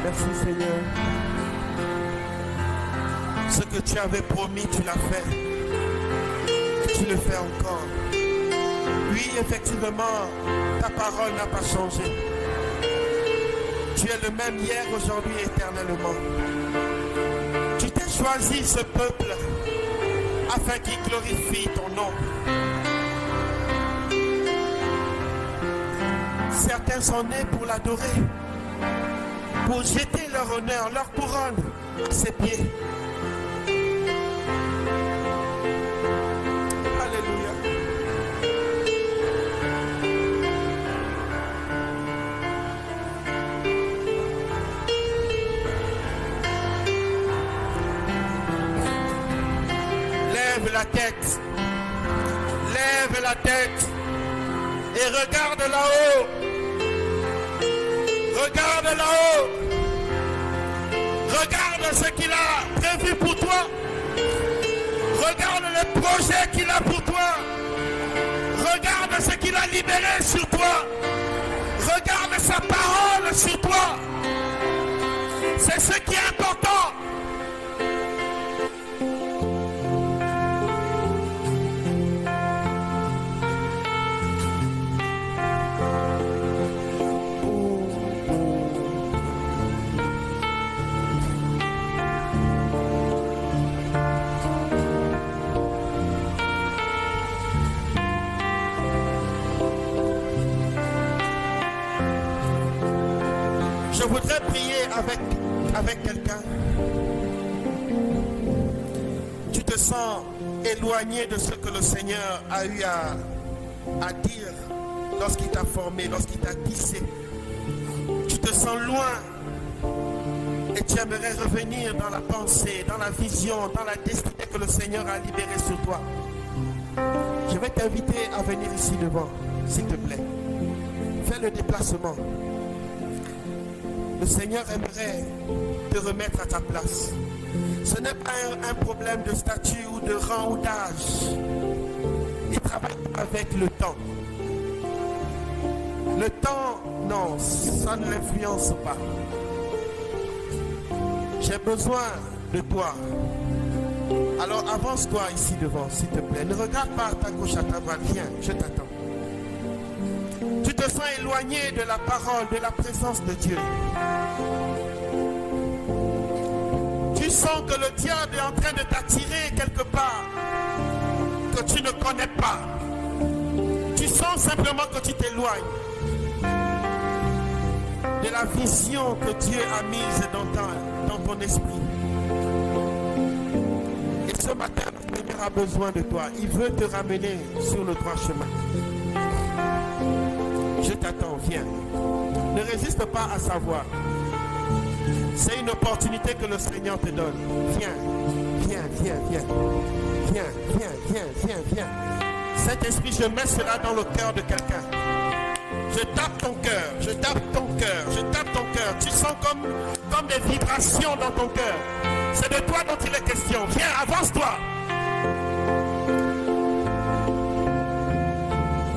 Merci Seigneur. Ce que tu avais promis, tu l'as fait. Et tu le fais encore. Oui, effectivement, ta parole n'a pas changé. Tu es le même hier, aujourd'hui, éternellement. Tu t'es choisi ce peuple afin qu'il glorifie ton nom. Certains sont nés pour l'adorer, pour jeter leur honneur, leur couronne à ses pieds. Alléluia. Lève la tête. Lève la tête. Et regarde là-haut. Regarde là-haut. Regarde ce qu'il a prévu pour toi. Regarde le projet qu'il a pour toi. Regarde ce qu'il a libéré sur toi. Regarde sa parole sur toi. C'est ce qui est important. Je voudrais prier avec quelqu'un. Tu te sens éloigné de ce que le Seigneur a eu à dire lorsqu'il t'a formé, lorsqu'il t'a tissé. Tu te sens loin et tu aimerais revenir dans la pensée, dans la vision, dans la destinée que le Seigneur a libérée sur toi. Je vais t'inviter à venir ici devant, s'il te plaît. Fais le déplacement. Le Seigneur aimerait te remettre à ta place. Ce n'est pas un problème de statut ou de rang ou d'âge. Il travaille avec le temps. Le temps, non, ça ne l'influence pas. J'ai besoin de toi. Alors avance-toi ici devant, s'il te plaît. Ne regarde pas à ta gauche, à ta droite. Viens, je t'attends. Tu te sens éloigné de la parole, de la présence de Dieu. Tu sens que le diable est en train de t'attirer quelque part que tu ne connais pas. Tu sens simplement que tu t'éloignes de la vision que Dieu a mise dans ton esprit. Et ce matin, le Seigneur a besoin de toi. Il veut te ramener sur le droit chemin. Je t'attends, viens. Ne résiste pas à sa voix. C'est une opportunité que le Seigneur te donne. Viens, viens, viens, viens. Viens, viens, viens, viens, viens. Saint-Esprit, je mets cela dans le cœur de quelqu'un. Je tape ton cœur, je tape ton cœur, je tape ton cœur. Tu sens comme des vibrations dans ton cœur. C'est de toi dont il est question. Viens, avance-toi.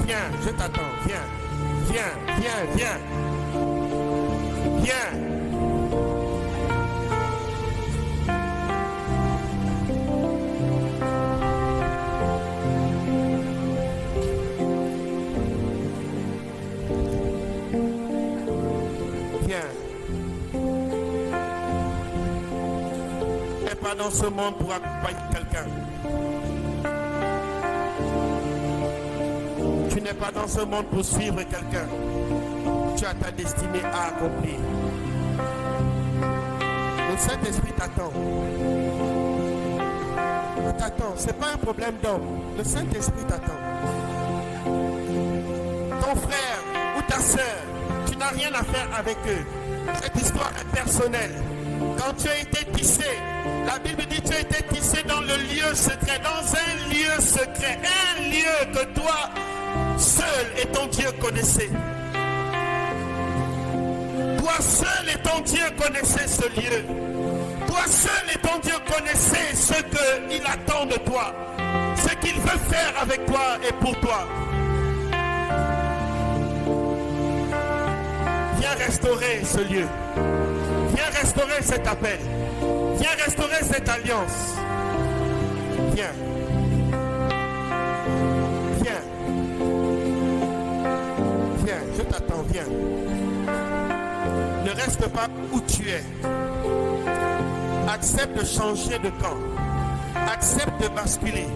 Viens, je t'attends. Viens, viens, viens, viens. Viens. Pas dans ce monde pour accompagner quelqu'un. Tu n'es pas dans ce monde pour suivre quelqu'un. Tu as ta destinée à accomplir. Le Saint-Esprit t'attend. Il t'attend. Ce n'est pas un problème d'homme. Le Saint-Esprit t'attend. Ton frère ou ta soeur, tu n'as rien à faire avec eux. Cette histoire est personnelle. Quand tu as été tissé, la Bible dit que tu as été tissé dans le lieu secret, dans un lieu secret, un lieu que toi seul et ton Dieu connaissez. Toi seul et ton Dieu connaissez ce lieu. Toi seul et ton Dieu connaissez ce qu'il attend de toi, ce qu'il veut faire avec toi et pour toi. Viens restaurer ce lieu. Viens restaurer cet appel. Viens restaurer cette alliance. Viens. Viens. Viens, je t'attends, viens. Ne reste pas où tu es. Accepte de changer de camp. Accepte de basculer.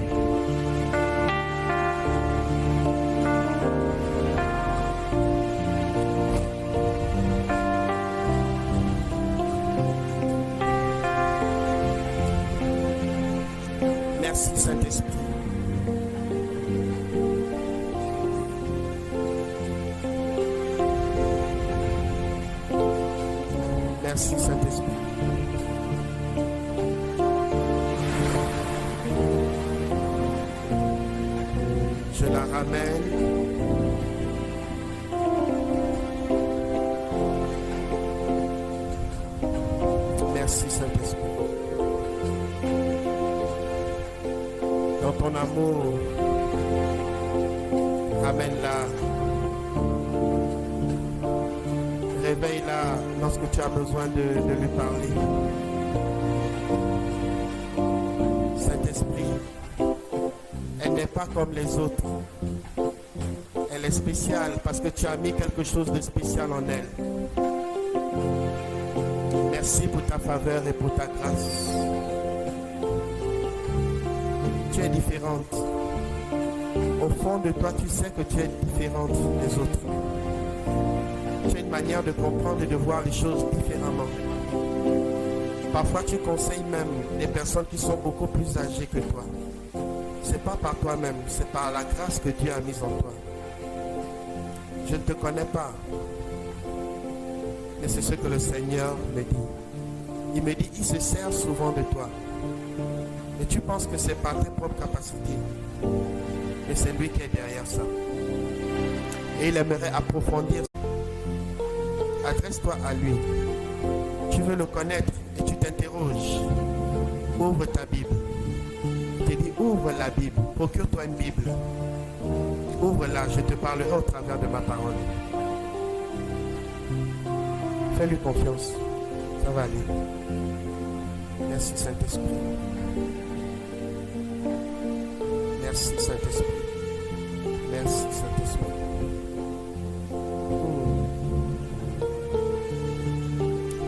Merci Saint-Esprit. Merci Saint-Esprit. Je la ramène. Merci Saint-Esprit. Dans ton amour, ramène-la. Réveille-la lorsque tu as besoin de lui parler. Saint-Esprit, elle n'est pas comme les autres. Elle est spéciale parce que tu as mis quelque chose de spécial en elle. Merci pour ta faveur et pour ta grâce. Tu es différente. Au fond de toi, tu sais que tu es différente des autres. Tu as une manière de comprendre et de voir les choses différemment. Parfois, tu conseilles même des personnes qui sont beaucoup plus âgées que toi. Ce n'est pas par toi-même, c'est par la grâce que Dieu a mise en toi. Je ne te connais pas, mais c'est ce que le Seigneur me dit. Il me dit, il se sert souvent de toi. Et tu penses que c'est par tes propres capacités. Mais c'est lui qui est derrière ça. Et il aimerait approfondir. Adresse-toi à lui. Tu veux le connaître et tu t'interroges. Ouvre ta Bible. Je te dis, ouvre la Bible. Procure-toi une Bible. Ouvre-la, je te parlerai au travers de ma parole. Fais-lui confiance. Ça va aller. Merci Saint-Esprit. Merci Saint-Esprit. Merci Saint-Esprit.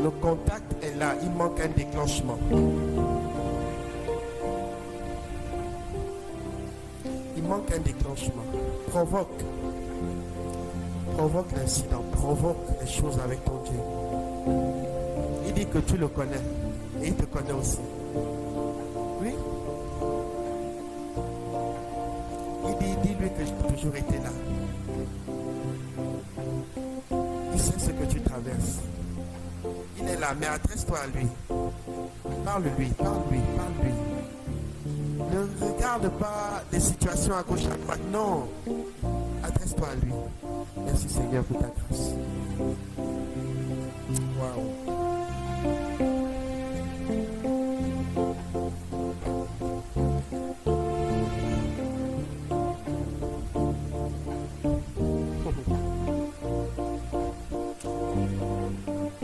Le contact est là, il manque un déclenchement. Il manque un déclenchement. Provoque l'incident, provoque les choses avec ton Dieu. Il dit que tu le connais et il te connaît aussi. Oui. Dis-lui que j'ai toujours été là. Il sait ce que tu traverses. Il est là, mais adresse-toi à lui. Parle-lui. Ne regarde pas les situations à gauche, à droite. Non. Adresse-toi à lui. Merci Seigneur pour ta grâce. Waouh.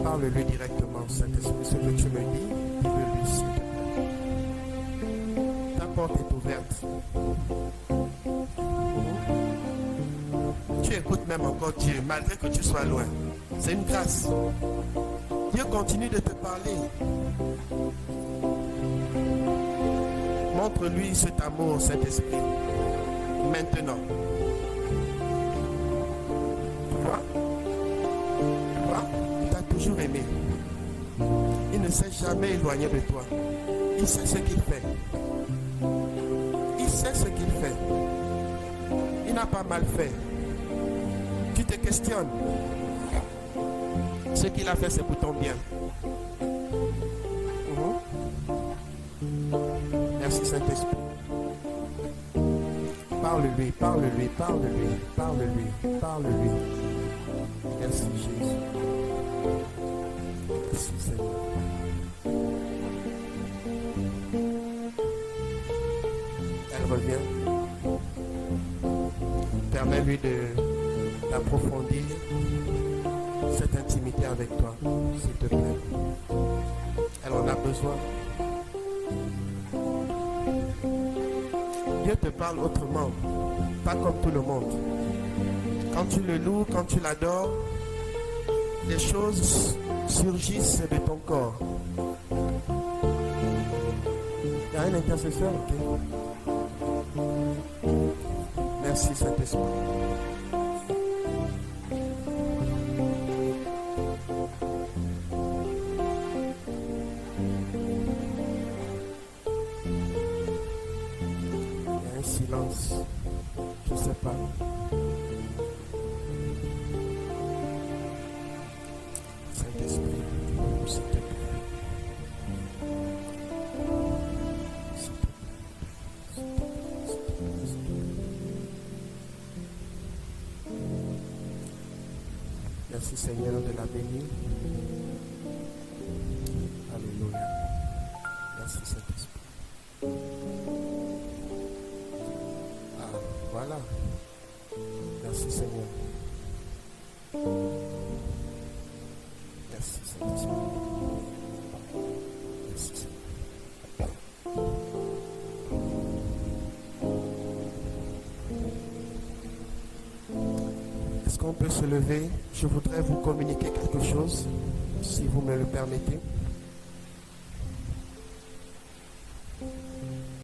Parle-lui directement, Saint-Esprit, ce que tu me dis, dis-le-lui, s'il te plaît. Ta porte est ouverte. Tu écoutes même encore Dieu, malgré que tu sois loin. C'est une grâce. Dieu continue de te parler. Montre-lui cet amour, Saint-Esprit. Maintenant. Tu vois? Il t'a toujours aimé. Il ne s'est jamais éloigné de toi. Il sait ce qu'il fait. Il sait ce qu'il fait. Il n'a pas mal fait. Tu te questionnes. Ce qu'il a fait, c'est pour ton bien. Merci Saint-Esprit. Parle-lui. Merci Jésus. Merci Seigneur. Elle revient. Permets-lui d'approfondir cette intimité avec toi, s'il te plaît. Elle en a besoin. Dieu te parle autrement, pas comme tout le monde. Quand tu le loues, quand tu l'adores, les choses surgissent de ton corps. Il y a un intercesseur, ok. Merci Saint-Esprit. Il y a un silence. Je ne sais pas. Saint-Esprit, s'il te plaît. Merci Seigneur de la bénir. Alléluia. Merci Saint-Esprit. Ah, voilà. Merci Seigneur. Merci Saint-Esprit. Merci Seigneur. Est-ce qu'on peut se lever? Je voudrais vous communiquer quelque chose, si vous me le permettez.